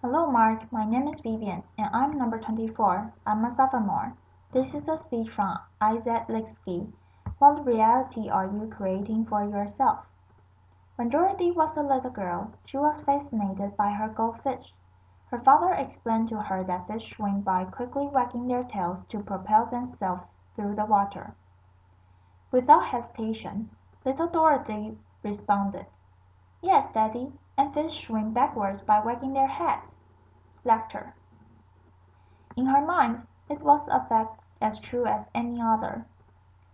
Hello Mark, my name is Vivian, and I'm number 24. I'm a sophomore. This is a speech from Isaac Lidsky. What reality are you creating for yourself? When Dorothy was a little girl, she was fascinated by her goldfish. Her father explained to her that fish swim by quickly wagging their tails to propel themselves through the water. Without hesitation, little Dorothy responded, "Yes, Daddy, and fish swim backwards by wagging their heads." Laughter. In her mind, it was a fact as true as any other.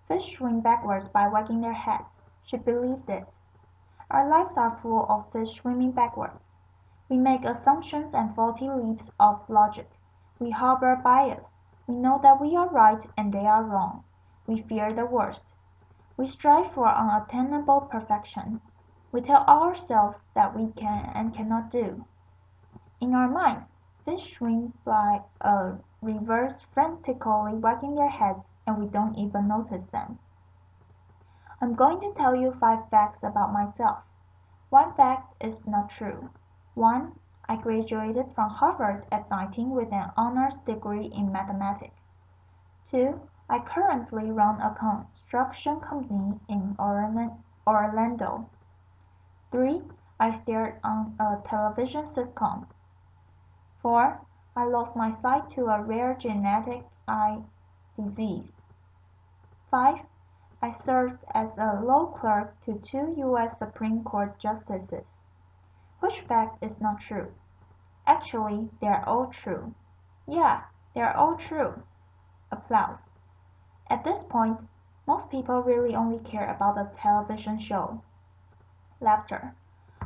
Fish swim backwards by wagging their heads. She believed it. Our lives are full of fish swimming backwards. We make assumptions and faulty leaps of logic. We harbor bias. We know that we are right and they are wrong. We fear the worst. We strive for unattainable perfection. We tell ourselves that we can and cannot do. In our minds, fish swim by a reverse frantically wagging their heads and we don't even notice them. I'm going to tell you 5 facts about myself. One fact is not true. 1. I graduated from Harvard at 19 with an honors degree in mathematics. 2. I currently run a construction company in Orlando. 3. I starred on a television sitcom. 4. I lost my sight to a rare genetic eye disease. 5. I served as a law clerk to 2 U.S. Supreme Court justices. Which fact is not true? Actually, they're all true. Yeah, they're all true. Applause. At this point, most people really only care about the television show. Laughter.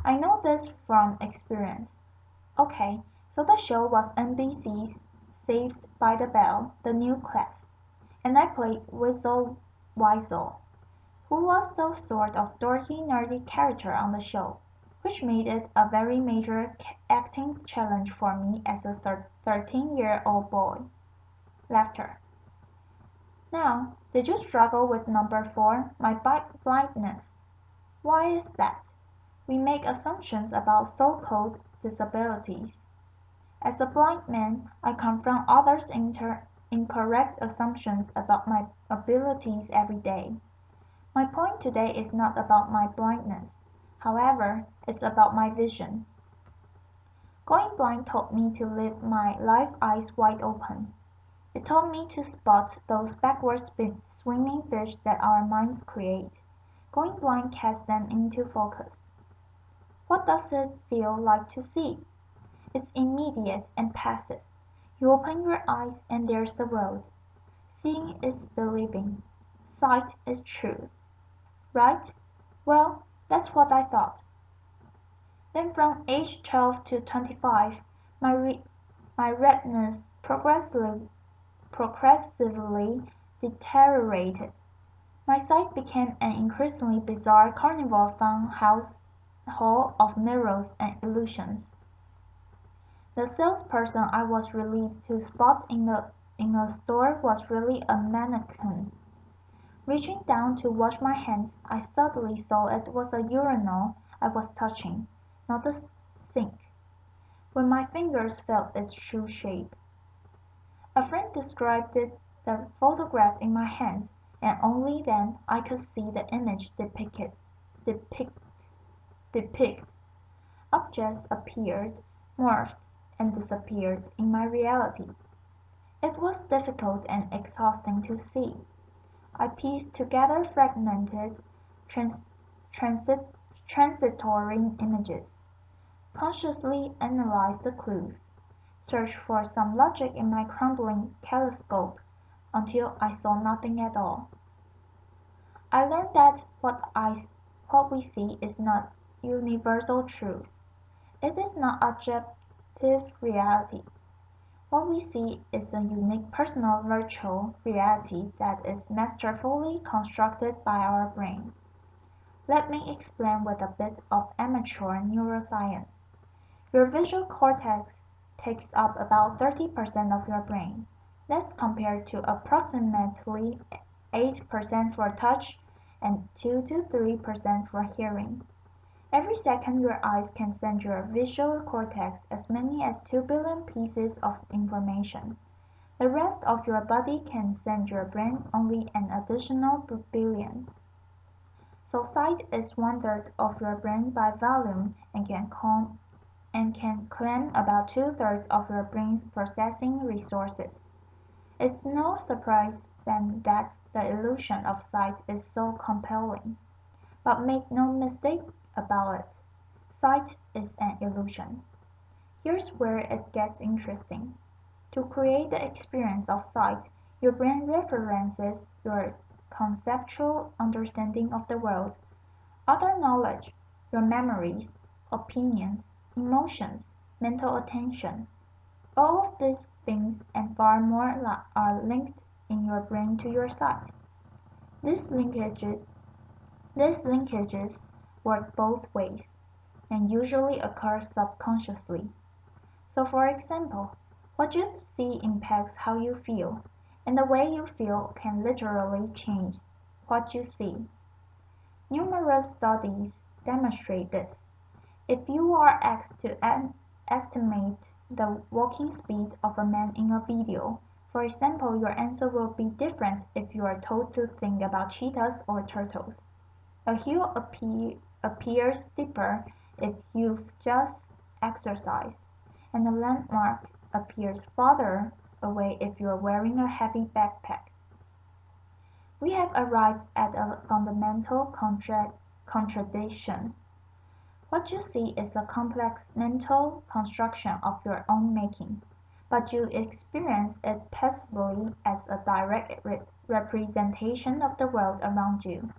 I know this from experience. Okay, so the show was NBC's Saved by the Bell, the new class, and I played Whistle Weasel, who was the sort of dorky, nerdy character on the show, which made it a very major acting challenge for me as a 13-year-old boy. Laughter. Now, did you struggle with number 4, my blindness? Why is that? We make assumptions about so-called disabilities. As a blind man, I confront others' incorrect assumptions about my abilities every day. My point today is not about my blindness. However, it's about my vision. Going blind taught me to live my life eyes wide open. It taught me to spot those backwards swimming fish that our minds create. Going blind casts them into focus. What does it feel like to see? It's immediate and passive. You open your eyes and there's the world. Seeing is believing. Sight is truth. Right? Well, that's what I thought. Then from age 12 to 25, my retinas progressively deteriorated. My sight became an increasingly bizarre carnival fun hall of mirrors and illusions. The salesperson I was relieved to spot in a store was really a mannequin. Reaching down to wash my hands, I suddenly saw it was a urinal I was touching, not a sink. When my fingers felt its true shape. A friend described the photograph in my hand, and only then I could see the image depict. Objects appeared, morphed, and disappeared in my reality. It was difficult and exhausting to see. I pieced together fragmented, transitory images, consciously analyzed the clues, searched for some logic in my crumbling kaleidoscope until I saw nothing at all. I learned that what we see is not universal truth. It is not objective reality. What we see is a unique personal virtual reality that is masterfully constructed by our brain. Let me explain with a bit of amateur neuroscience. Your visual cortex takes up about 30% of your brain. That's compared to approximately 8% for touch and 2 to 3% for hearing. Every second your eyes can send your visual cortex as many as 2 billion pieces of information. The rest of your body can send your brain only an additional billion. So sight is 1/3 of your brain by volume and can claim about 2/3 of your brain's processing resources. It's no surprise then that the illusion of sight is so compelling. But make no mistake about it, sight is an illusion. Here's where it gets interesting. To create the experience of sight, your brain references your conceptual understanding of the world, other knowledge, your memories, opinions, emotions, mental attention. All of these things and far more are linked in your brain to your sight. These linkages, these linkages work both ways, and usually occur subconsciously. So for example, what you see impacts how you feel, and the way you feel can literally change what you see. Numerous studies demonstrate this. If you are asked to estimate the walking speed of a man in a video, for example, your answer will be different if you are told to think about cheetahs or turtles. A hill appears steeper if you've just exercised, and a landmark appears farther away if you're wearing a heavy backpack. We have arrived at a fundamental contradiction. What you see is a complex mental construction of your own making, but you experience it passively as a direct representation of the world around you.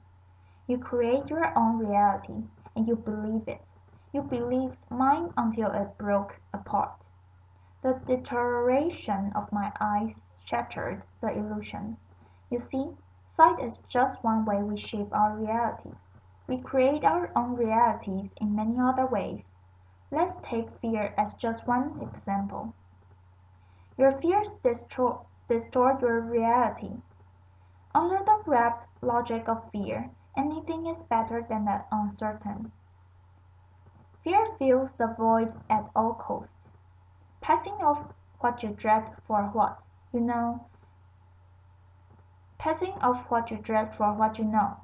You create your own reality, and you believe it. You believed mine until it broke apart. The deterioration of my eyes shattered the illusion. You see, sight is just one way we shape our reality. We create our own realities in many other ways. Let's take fear as just one example. Your fears distort your reality. Under the wrapped logic of fear, anything is better than the uncertain. Fear fills the void at all costs. Passing off what you dread for what you know. Passing off what you dread for what you know.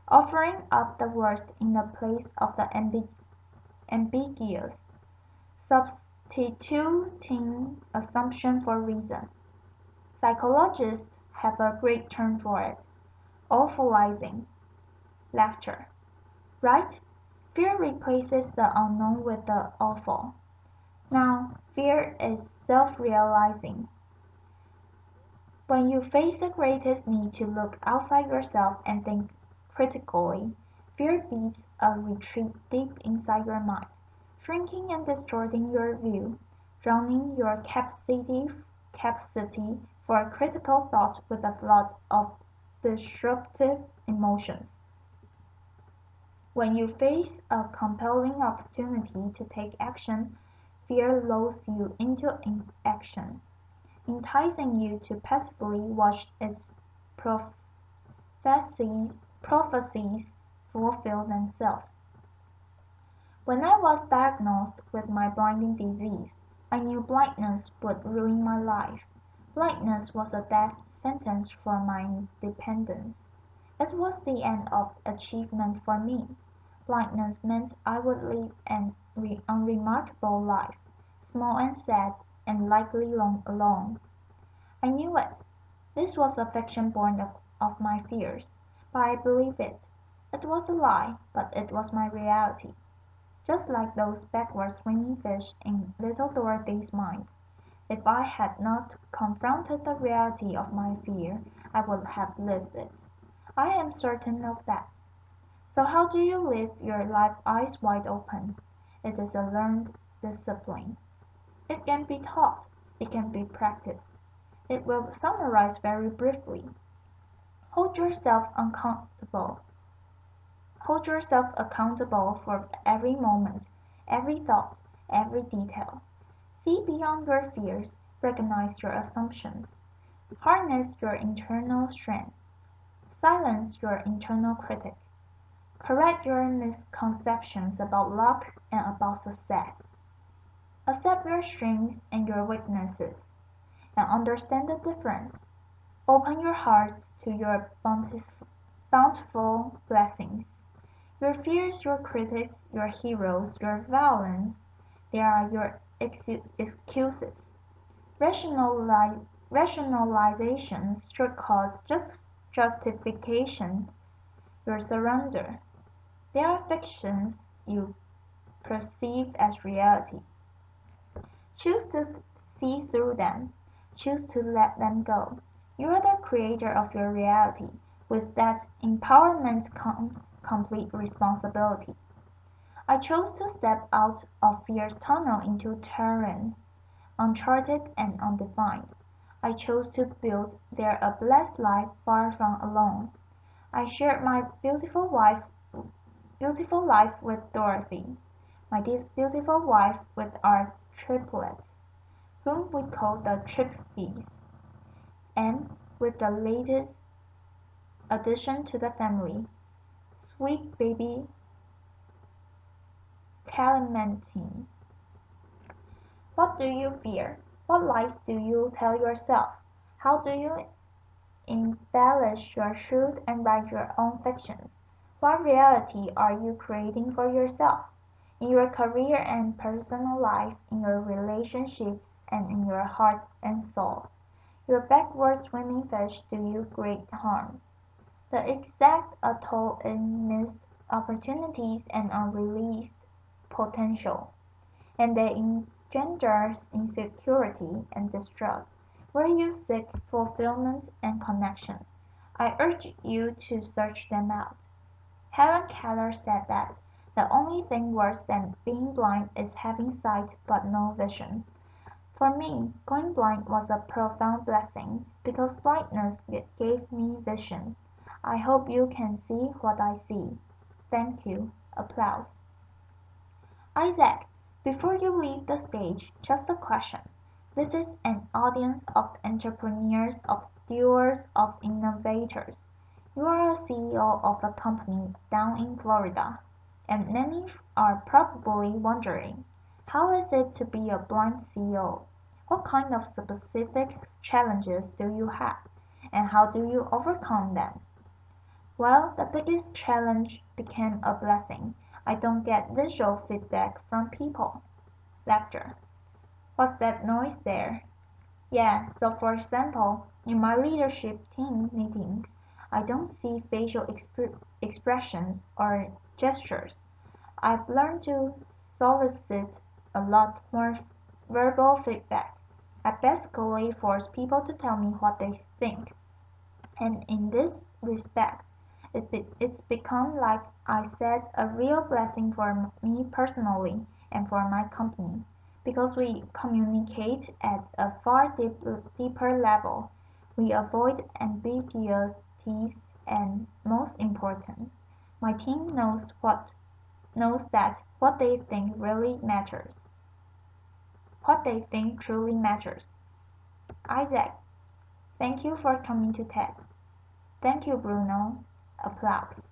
Offering up the worst in the place of the ambiguous. Substituting assumption for reason. Psychologists have a great term for it. Awfulizing. Laughter. Right? Fear replaces the unknown with the awful. Now, fear is self-realizing. When you face the greatest need to look outside yourself and think critically, fear beats a retreat deep inside your mind, shrinking and distorting your view, drowning your capacity for critical thought with a flood of disruptive emotions. When you face a compelling opportunity to take action, fear lulls you into inaction, enticing you to passively watch its prophecies fulfill themselves. When I was diagnosed with my blinding disease, I knew blindness would ruin my life. Blindness was a death sentence for my independence. It was the end of achievement for me. Blindness meant I would live an unremarkable life, small and sad, and likely alone. I knew it. This was a fiction born of my fears, but I believed it. It was a lie, but it was my reality. Just like those backward swimming fish in little Dorothy's mind. If I had not confronted the reality of my fear, I would have lived it. I am certain of that. So how do you live your life eyes wide open? It is a learned discipline. It can be taught. It can be practiced. It will summarize very briefly. Hold yourself accountable. Hold yourself accountable for every moment, every thought, every detail. See beyond your fears, recognize your assumptions. Harness your internal strength. Silence your internal critic. Correct your misconceptions about luck and about success. Accept your strengths and your weaknesses, and understand the difference. Open your hearts to your bountiful blessings. Your fears, your critics, your heroes, your violence, they are your excuses. Rationalizations, shortcuts, justifications, your surrender. They are fictions you perceive as reality. Choose to see through them. Choose to let them go. You are the creator of your reality. With that empowerment comes complete responsibility. I chose to step out of fear's tunnel into terrain uncharted and undefined. I chose to build there a blessed life far from alone. I shared my beautiful life with Dorothy, my beautiful wife with our triplets, whom we called the Tripsies, and with the latest addition to the family, sweet baby Clementine. What do you fear? What lies do you tell yourself? How do you embellish your truth and write your own fictions? What reality are you creating for yourself? In your career and personal life, in your relationships, and in your heart and soul. Your backward swimming fish do you great harm. The exact atoll in missed opportunities and unreleased potential, and they engenders insecurity and distrust, where you seek fulfillment and connection. I urge you to search them out. Helen Keller said that the only thing worse than being blind is having sight but no vision. For me, going blind was a profound blessing, because blindness gave me vision. I hope you can see what I see. Thank you. Applause. Isaac, before you leave the stage, just a question. This is an audience of entrepreneurs, of doers, of innovators. You are a CEO of a company down in Florida, and many are probably wondering, how is it to be a blind CEO? What kind of specific challenges do you have, and how do you overcome them? Well, the biggest challenge became a blessing. I don't get visual feedback from people. Laughter. What's that noise there? Yeah, so for example, in my leadership team meetings, I don't see facial expressions or gestures. I've learned to solicit a lot more verbal feedback. I basically force people to tell me what they think. And in this respect, it's become, like I said, a real blessing for me personally and for my company, because we communicate at a far deeper level. We avoid ambiguities, and most important, my team knows that what they think really matters. What they think truly matters. Isaac, thank you for coming to TED. Thank you, Bruno. Applause.